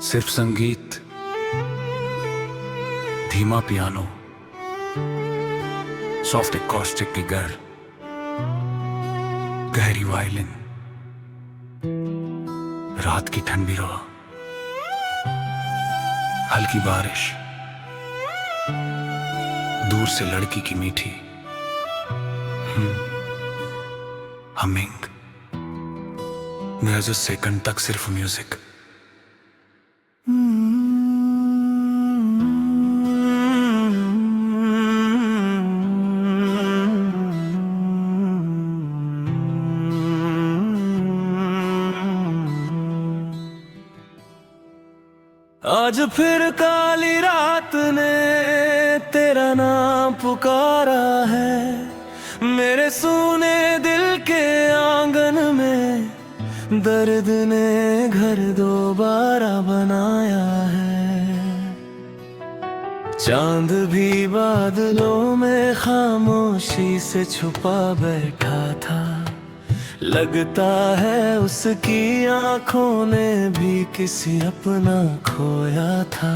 सिर्फ संगीत, धीमा पियानो, सॉफ्ट एकॉस्टिक की गर, गहरी वायलिन, रात की ठंडी हवा, हल्की बारिश, दूर से लड़की की मीठी हमिंग, महज सेकंड तक सिर्फ म्यूजिक। आज फिर काली रात ने तेरा नाम पुकारा है, मेरे सूने दिल के आंगन में दर्द ने घर दोबारा बनाया है। चांद भी बादलों में खामोशी से छुपा बैठा था, लगता है उसकी आंखों ने भी किसी अपना खोया था।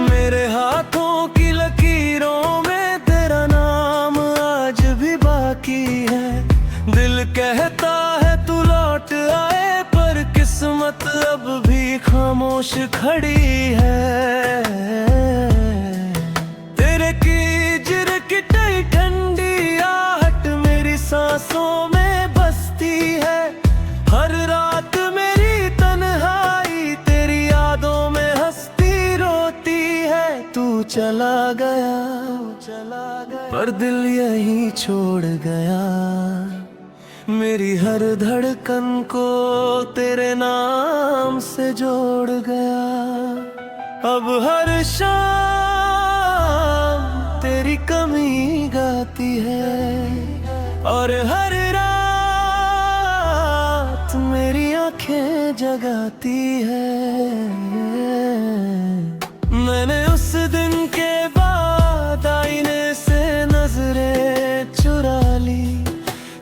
मेरे हाथों की लकीरों में तेरा नाम आज भी बाकी है, दिल कहता है तू लौट आए, पर किस्मत अब भी खामोश खड़ी है। सांसों में बसती है, हर रात मेरी तन्हाई तेरी यादों में हंसती रोती है। तू चला गया पर दिल यहीं छोड़ गया, मेरी हर धड़कन को तेरे नाम से जोड़ गया। अब हर शाम तेरी कमी गाती है, और हर रात मेरी आंखें जगाती है। मैंने उस दिन के बाद आईने से नजरें चुरा ली,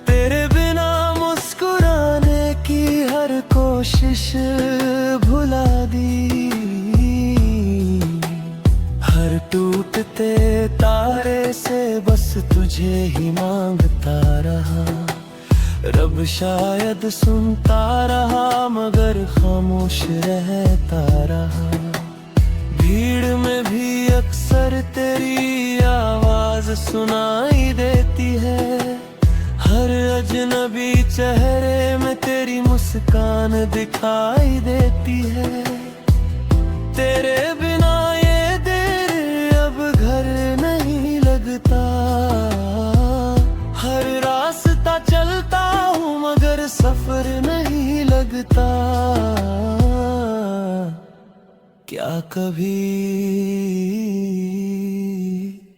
तेरे बिना मुस्कुराने की हर कोशिश भुला दी। हर टूटते तारे से बस तुझे ही मांगता रहा, रब शायद सुनता रहा मगर खामोश रहता रहा। भीड़ में भी अक्सर तेरी आवाज सुनाई देती है, हर अजनबी चेहरे में तेरी मुस्कान दिखाई देती है। तेरे बिना हर रास्ता चलता हूँ मगर सफर नहीं लगता। क्या कभी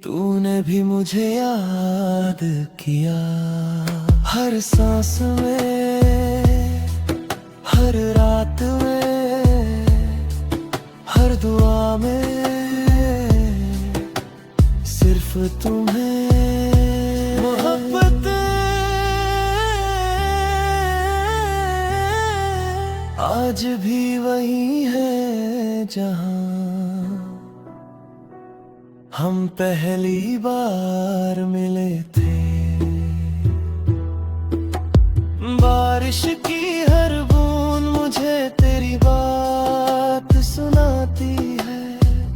तूने भी मुझे याद किया? हर सांस में, हर रात में, हर दुआ में सिर्फ तुम्हें मोहब्बत आज भी वही है जहां हम पहली बार मिले थे। बारिश की हर बूंद मुझे तेरी बात सुनाती है,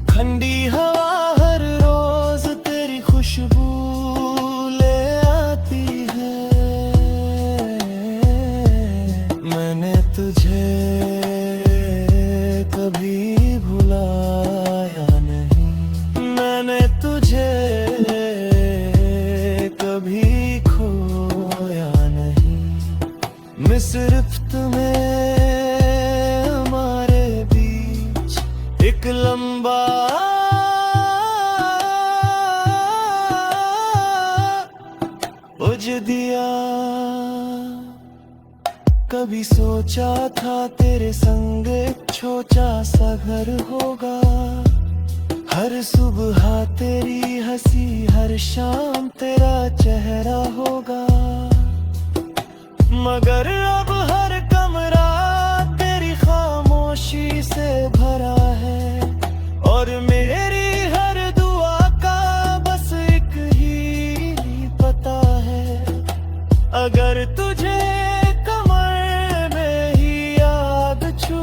ठंडी हवा हर रोज तेरी खुशबू ले आती है। मैंने तुझे कभी भुलाया नहीं, मैंने तुझे कभी खोया नहीं। मैं सिर्फ तुम्हें हमारे बीच एक लंबा बुझ दिया। कभी सोचा था तेरे संग एक छोटा सा घर होगा, हर सुबह तेरी हंसी, हर शाम तेरा चेहरा होगा। मगर अब हर कमरा तेरी खामोशी से भरा है, और मेरी हर दुआ का बस एक ही पता है। अगर तुझे कमर में ही याद छू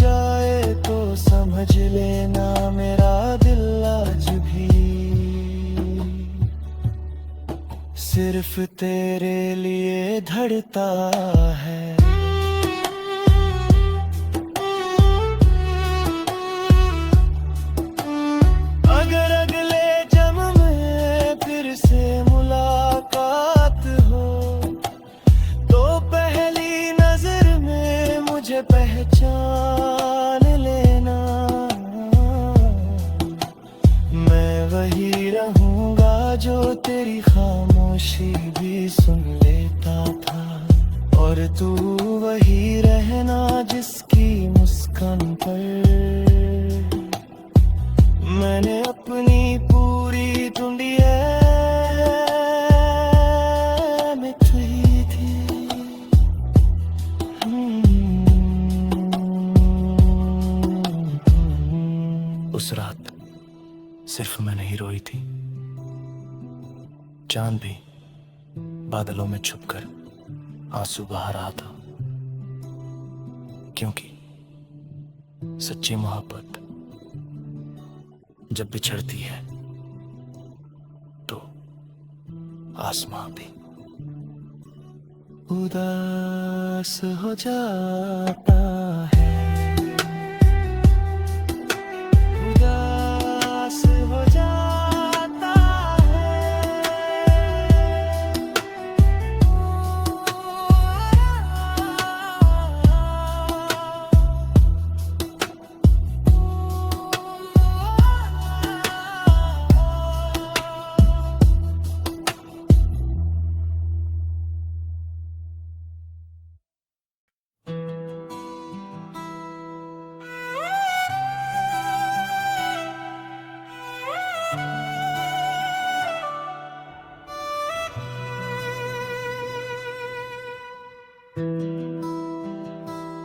जाए तो समझ लेना मेरा दिल आज भी सिर्फ तेरे लिए धड़ता है। अगर अगले जन्म में फिर से मुलाकात हो तो पहली नजर में मुझे पहचान लेना। मैं वही रहूंगा जो तेरी खामोशी भी सुन लेता था, और तू वही रहना जिसकी मुस्कान पर मैंने अपनी पूरी दुनिया मिटाई थी। उस रात सिर्फ मैं नहीं रोई थी, चांद भी बादलों में छुपकर आंसू बहा रहा था, क्योंकि सच्ची मोहब्बत जब बिछड़ती है तो आसमां भी उदास हो जाता है। उदास हो जाता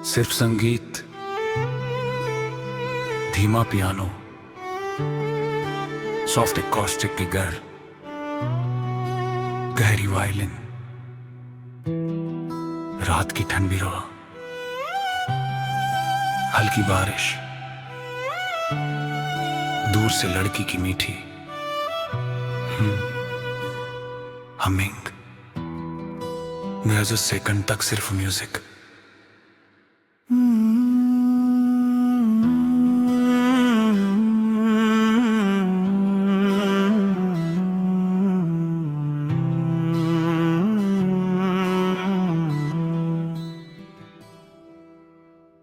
सिर्फ संगीत, धीमा पियानो, सॉफ्ट एकॉस्टिक की गर, गहरी वायलिन, रात की ठंडी हवा, हल्की बारिश, दूर से लड़की की मीठी हमिंग, महज सेकंड तक सिर्फ म्यूजिक।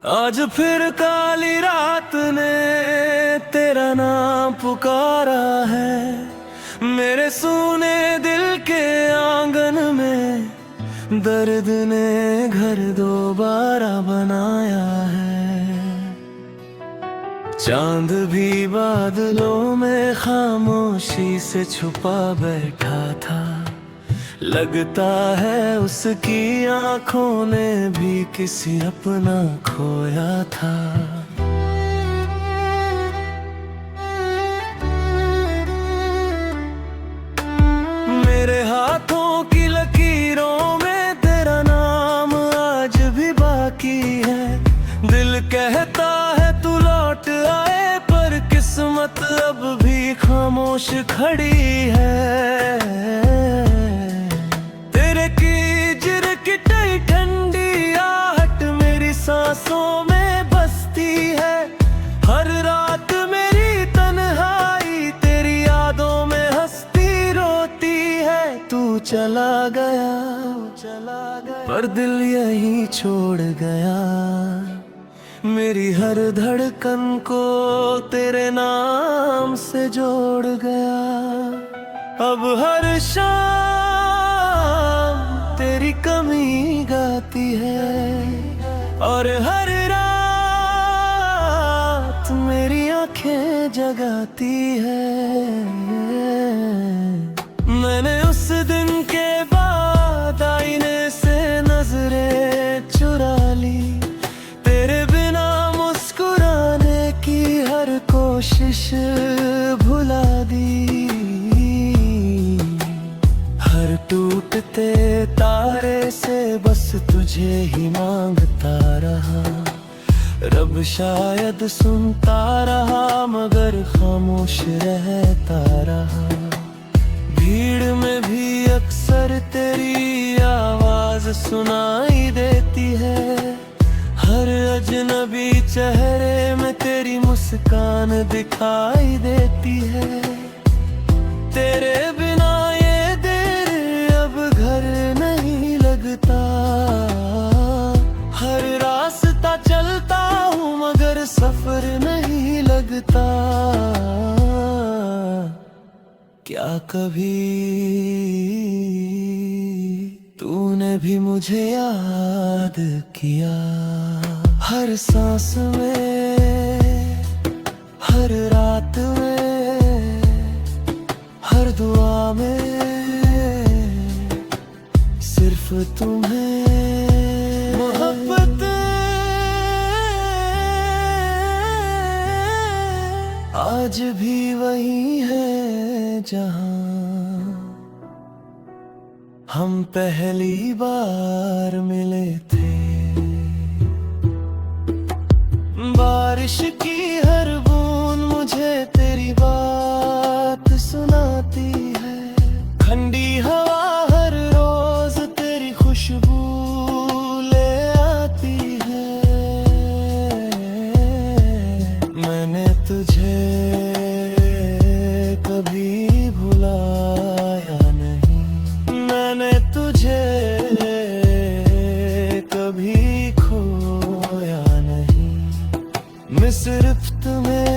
आज फिर काली रात ने तेरा नाम पुकारा है, मेरे सूने दिल के आंगन में दर्द ने घर दोबारा बनाया है। चांद भी बादलों में खामोशी से छुपा बैठा था, लगता है उसकी आंखों ने भी किसी अपना खोया था। मेरे हाथों की लकीरों में तेरा नाम आज भी बाकी है, दिल कहता है तू लौट आए, पर किस्मत अब भी खामोश खड़ी है। सांसों में बसती है, हर रात मेरी तन्हाई तेरी यादों में हंसती रोती है। तू चला गया पर दिल यहीं छोड़ गया, मेरी हर धड़कन को तेरे नाम से जोड़ गया। अब हर शाम तेरी कमी गाती है, और हर रात मेरी आंखें जगाती है। मैंने उस दिन के बाद आईने से नजर टूटते तारे से बस तुझे ही मांगता रहा। रब शायद सुनता रहा मगर खामोश रहता रहा। भीड़ में भी अक्सर तेरी आवाज सुनाई देती है। हर अजनबी चेहरे में तेरी मुस्कान दिखाई देती है। तेरे बिना ये दिल अब घर नहीं लगता। हर रास्ता चलता हूँ मगर सफर नहीं लगता। क्या कभी तूने भी मुझे याद किया? हर सांस में, हर रात में, हर दुआ में सिर्फ तुम्हें मोहब्बत आज भी वही है जहां हम पहली बार मिले थे। बारिश की हर बूंद मुझे तेरी बात सुनाती है। ठंडी हवा हर रोज तेरी खुशबू ले आती है। मैंने तुझे कभी भुलाया नहीं। मैंने तुझे कभी खोया नहीं। मिसरिफ्त में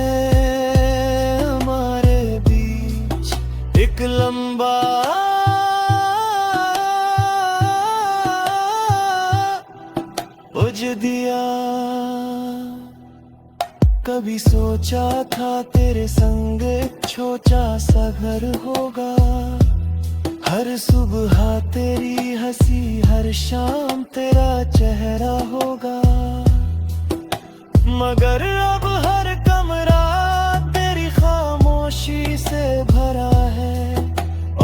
हमारे बीच एक लंबा उज दिया। कभी सोचा था तेरे संग एक छोटा सा घर होगा। हर सुबह तेरी हंसी, हर शाम तेरा चेहरा होगा। मगर अब हर कमरा तेरी खामोशी से भरा है।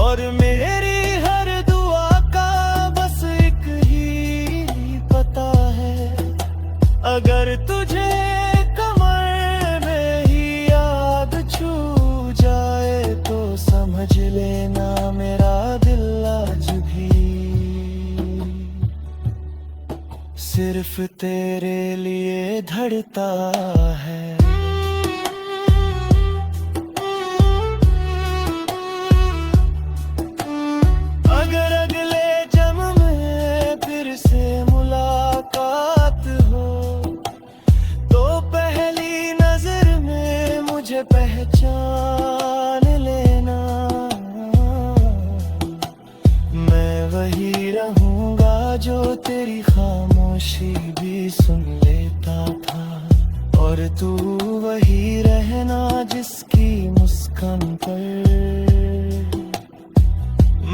और मेरी हर दुआ का बस एक ही पता है। अगर तुझे कमर में ही याद छू जाए तो समझ लेना मेरा दिल आज भी सिर्फ तेरे लिए धड़ता है। अगर अगले जन्म में फिर से मुलाकात हो तो पहली नजर में मुझे पहचान लेना। मैं वही रहूंगा जो तेरी खामोशी भी सुन लेता था। और तू वही रहना जिसकी मुस्कान पर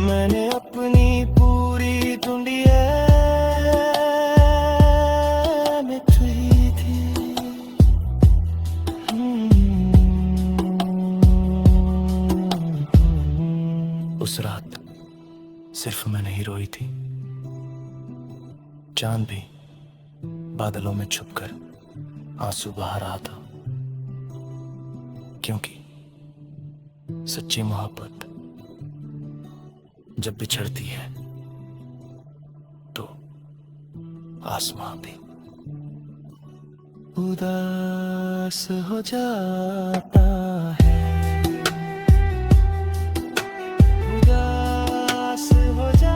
मैंने अपनी पूरी दुनिया मिटाई थी। उस रात सिर्फ मैं नहीं रोई थी, चांद भी बादलों में छुपकर आंसू बहा रहा था। क्योंकि सच्ची मोहब्बत जब बिछड़ती है तो आसमां भी उदास हो जाता है। उदास हो जाता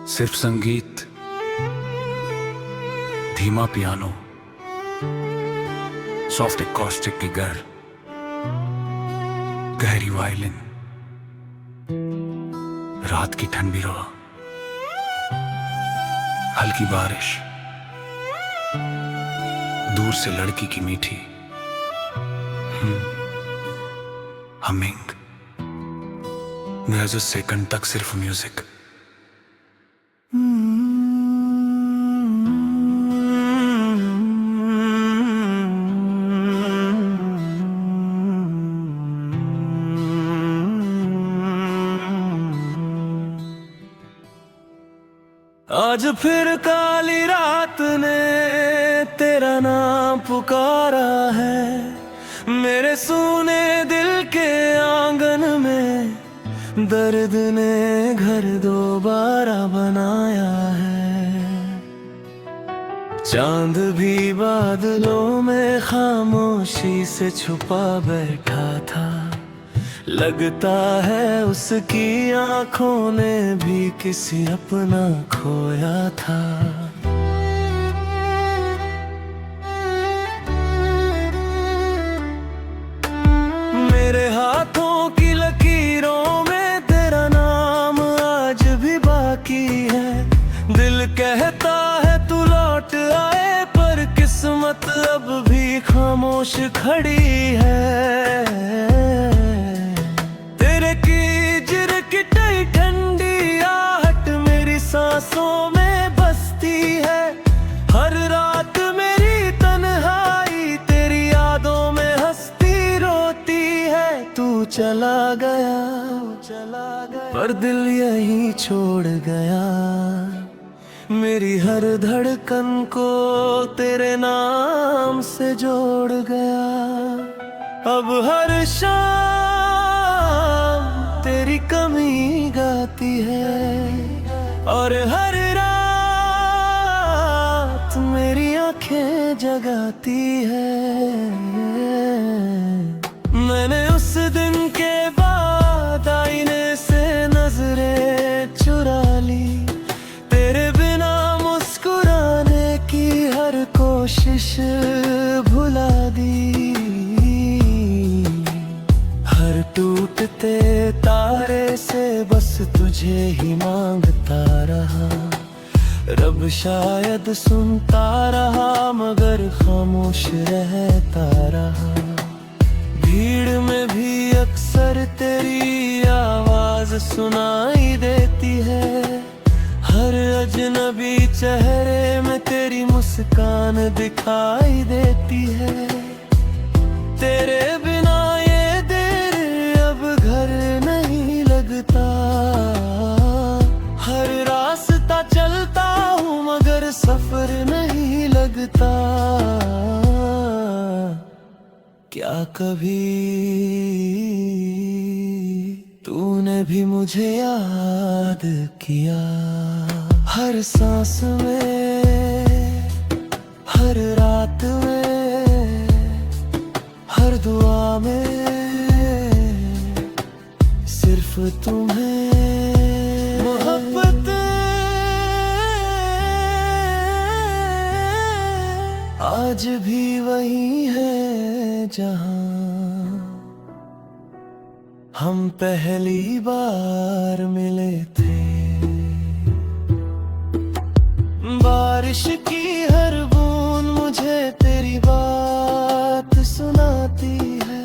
सिर्फ संगीत, धीमा पियानो, सॉफ्ट एकॉस्टिक की गर, गहरी वायलिन, रात की ठंडी हवा, हल्की बारिश, दूर से लड़की की मीठी हमिंग, महज सेकंड तक सिर्फ म्यूजिक। आज फिर काली रात ने तेरा नाम पुकारा है, मेरे सूने दिल के आंगन में दर्द ने घर दोबारा बनाया है। चांद भी बादलों में खामोशी से छुपा बैठा था, लगता है उसकी आंखों ने भी किसी अपना खोया था। मेरे हाथों की लकीरों में तेरा नाम आज भी बाकी है, दिल कहता है तू लौट आए, पर किस्मत अब भी खामोश खड़ी है। ठंडी आहट मेरी सांसों में बसती है, हर रात मेरी तन्हाई तेरी यादों में हंसती रोती है। तू चला गया पर दिल यहीं छोड़ गया, मेरी हर धड़कन को तेरे नाम से जोड़ गया। अब हर शाम तेरी कमी गाती है, और हर रात मेरी आंखें जगाती है। मैंने उस दिन के बाद आईने से नजरें चुरा ली, तेरे बिना मुस्कुराने की हर कोशिश भुला दी। हर टूटते तारे से बस तुझे ही मांगता रहा, रब शायद सुनता रहा मगर खामोश रहता रहा। भीड़ में भी अक्सर तेरी आवाज सुनाई देती है, हर अजनबी चेहरे में तेरी मुस्कान दिखाई देती है। तेरे बिना हर रास्ता चलता हूँ मगर सफर नहीं लगता। क्या कभी तूने भी मुझे याद किया? हर सांस में, हर रात में, हर दुआ में सिर्फ तुम्हें मोहब्बत आज भी वही है जहां हम पहली बार मिले थे। बारिश की हर बूंद मुझे तेरी बात सुनाती है,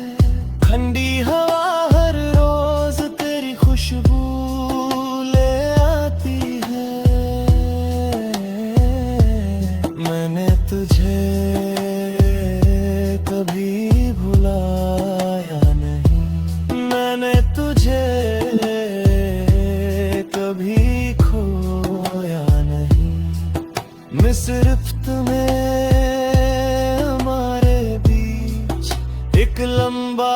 ठंडी हवा हर रोज तेरी खुशबू ले आती है। मैंने तुझे कभी भुलाया नहीं, मैंने तुझे कभी खोया नहीं। मिसरिफ्त में हमारे बीच एक लंबा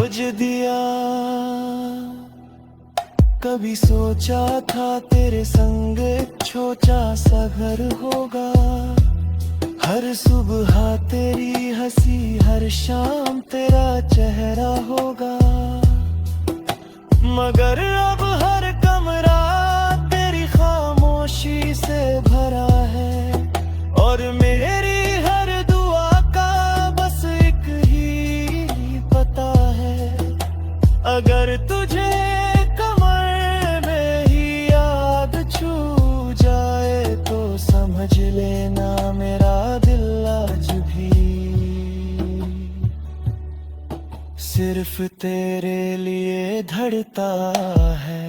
उज दिया। कभी सोचा था तेरे संग एक छोटा सा घर होगा, हर सुबह तेरी हंसी, हर शाम तेरा चेहरा होगा। मगर अब हर कमरा तेरी खामोशी से भरा है, और मेरी हर दुआ का बस एक ही पता है। अगर तुझे कमर में ही याद छू जाए तो समझ लेना मेरा दिल आज भी सिर्फ तेरे लिए धड़ता है।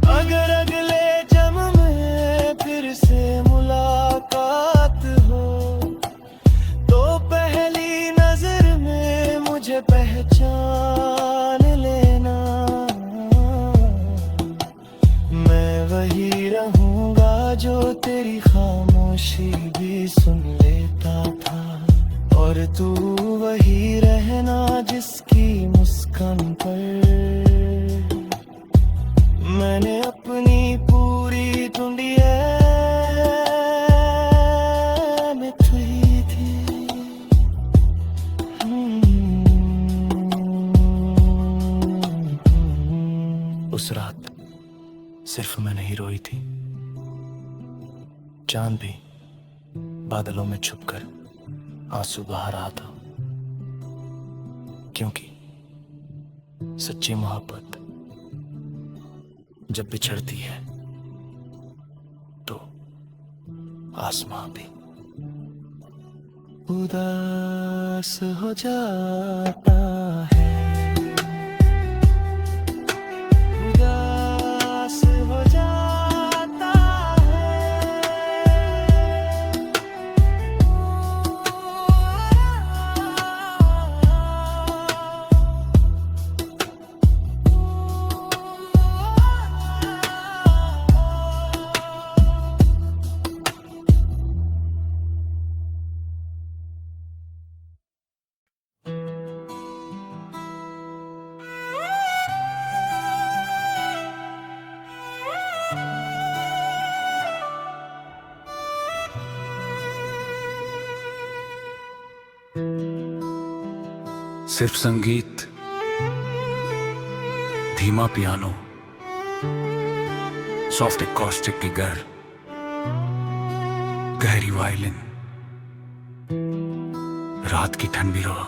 अगर अगले जन्म में फिर से मुलाकात हो तो पहली नजर में मुझे पहचान लेना। मैं वही रहूंगा जो तेरी खामोशी भी सुन लेता था, और तू वही रहना जिसकी मुस्कान पर मैंने अपनी पूरी दुनिया में थी थी। उस रात सिर्फ मैं नहीं रोई थी, चांद भी बादलों में छुपकर आंसू बहा रहा था, क्योंकि सच्ची मोहब्बत जब बिछड़ती है तो आसमां भी उदास हो जाता है। उदास हो जाता सिर्फ संगीत, धीमा पियानो, सॉफ्ट एकॉस्टिक की गर, गहरी वायलिन, रात की ठंडी हवा,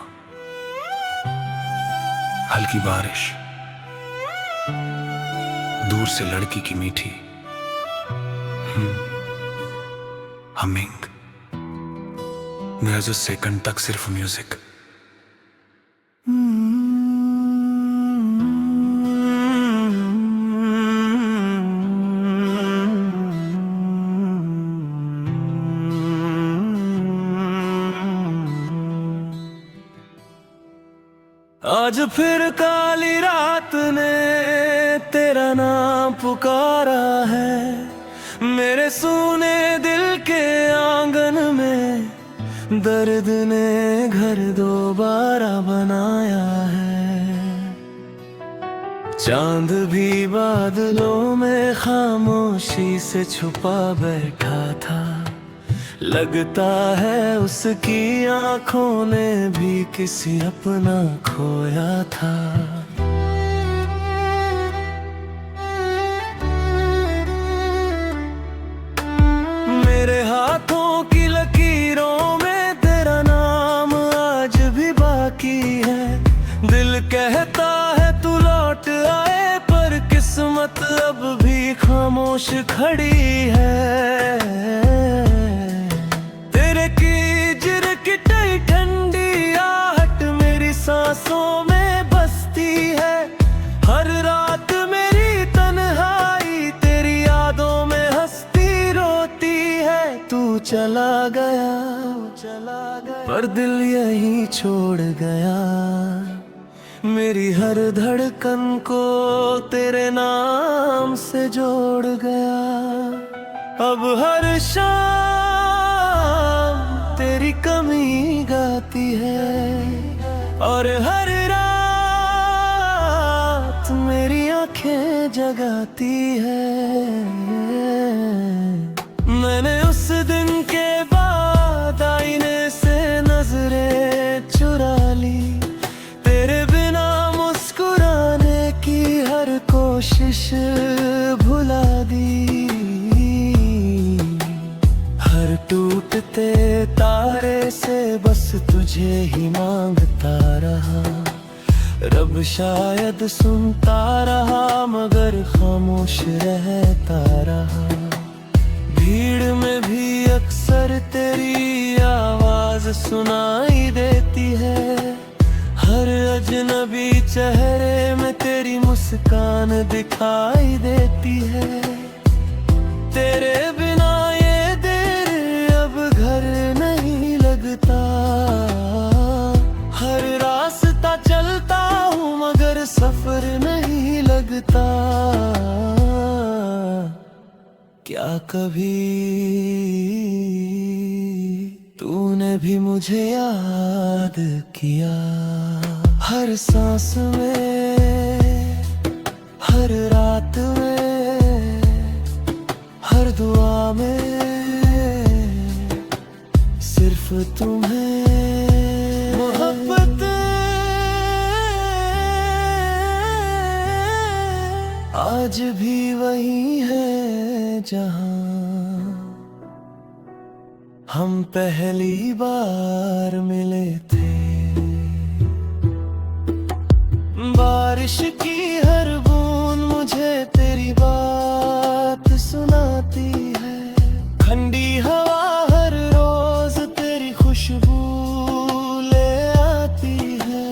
हल्की बारिश, दूर से लड़की की मीठी हमिंग, महज सेकंड तक सिर्फ म्यूजिक। आज फिर काली रात ने तेरा नाम पुकारा है, मेरे सूने दिल के आंगन में दर्द ने घर दोबारा बनाया है। चांद भी बादलों में खामोशी से छुपा बैठा था, लगता है उसकी आंखों ने भी किसी अपना खोया था। मेरे हाथों की लकीरों में तेरा नाम आज भी बाकी है, दिल कहता है तू लौट आए पर किस्मत अब भी खामोश खड़ी है। ठंडी आहट मेरी सांसों में बसती है, हर रात मेरी तन्हाई तेरी यादों में हंसती रोती है। तू चला गया पर दिल यहीं छोड़ गया, मेरी हर धड़कन को तेरे नाम से जोड़ गया। अब हर शाम तेरी कमी गाती है, और हर रात मेरी आंखें जगाती है। मैंने उस दिन के बाद आईने से नजरें चुरा ली, तेरे बिना मुस्कुराने कोशिश भुला दी, हर टूटते तारे से बस तुझे ही मांगता रहा। रब शायद सुनता रहा मगर खामोश रहता रहा। भीड़ में भी अक्सर तेरी आवाज सुनाई देती है, हर अजनबी चेहरे में तेरी मुस्कान दिखाई देती है। तेरे बिना ये दिल अब घर नहीं लगता, हर रास्ता चलता हूँ मगर सफर नहीं लगता। क्या कभी तूने भी मुझे याद किया? हर सांस में, हर रात में, हर दुआ में सिर्फ तुम्हें मोहब्बत। आज भी वही है जहां हम पहली बार मिले थे। बारिश की हर बूंद मुझे तेरी बात सुनाती है, ठंडी हवा हर रोज तेरी खुशबू ले आती है।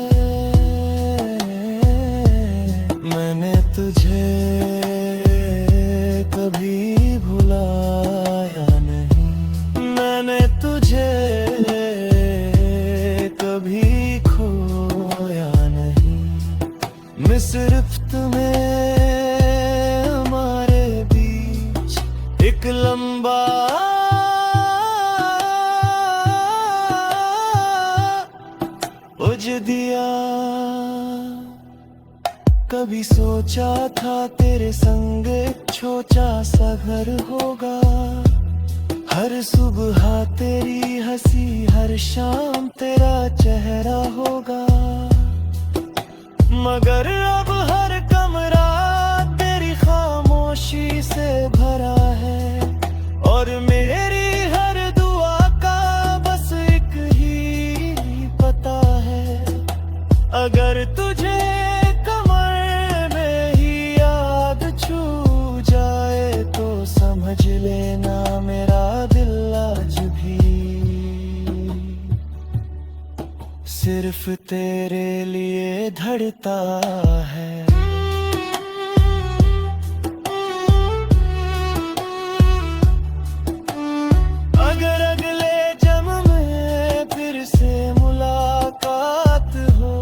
मैंने तुझे कभी भुलाया नहीं, मैंने तुझे कभी खोया नहीं। मिसरिफ्त में हमारे बीच एक लंबा उज दिया। कभी सोचा था तेरे संग एक छोटा सा घर होगा, हर सुबह तेरी हंसी, हर शाम तेरा चेहरा होगा। मगर अब हर कमरा तेरी खामोशी से भरा है, और मेरी हर दुआ का बस एक ही पता है। अगर तुझे कमर में ही याद छू जाए तो समझ लेना मेरा दिल आज भी सिर्फ तेरे लिए धड़ता है। अगर अगले जन्म में फिर से मुलाकात हो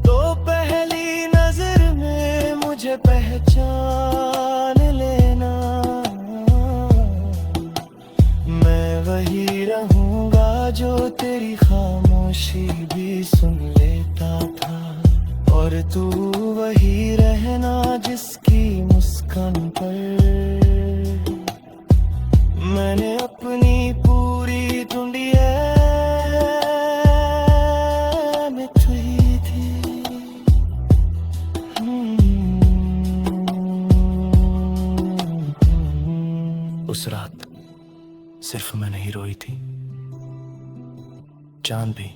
तो पहली नजर में मुझे पहचान लेना। मैं वही रहूंगा जो तेरी खामोशी भी सुन लेता था, और तू वही रहना जिसकी मुस्कान पर मैंने अपनी पूरी दुनिया मिठाई थी। उस रात सिर्फ मैं नहीं रोई थी, चांद भी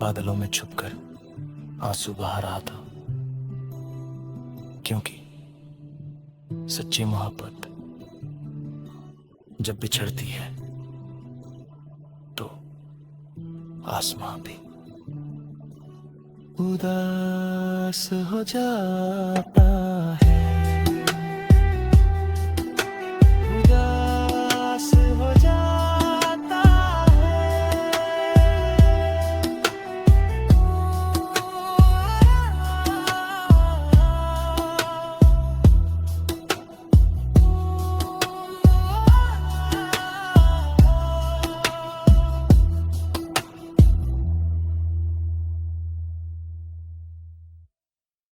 बादलों में छुपकर आंसू बहा रहा था। क्योंकि सच्ची मोहब्बत जब बिछड़ती है तो आसमां भी उदास हो जाता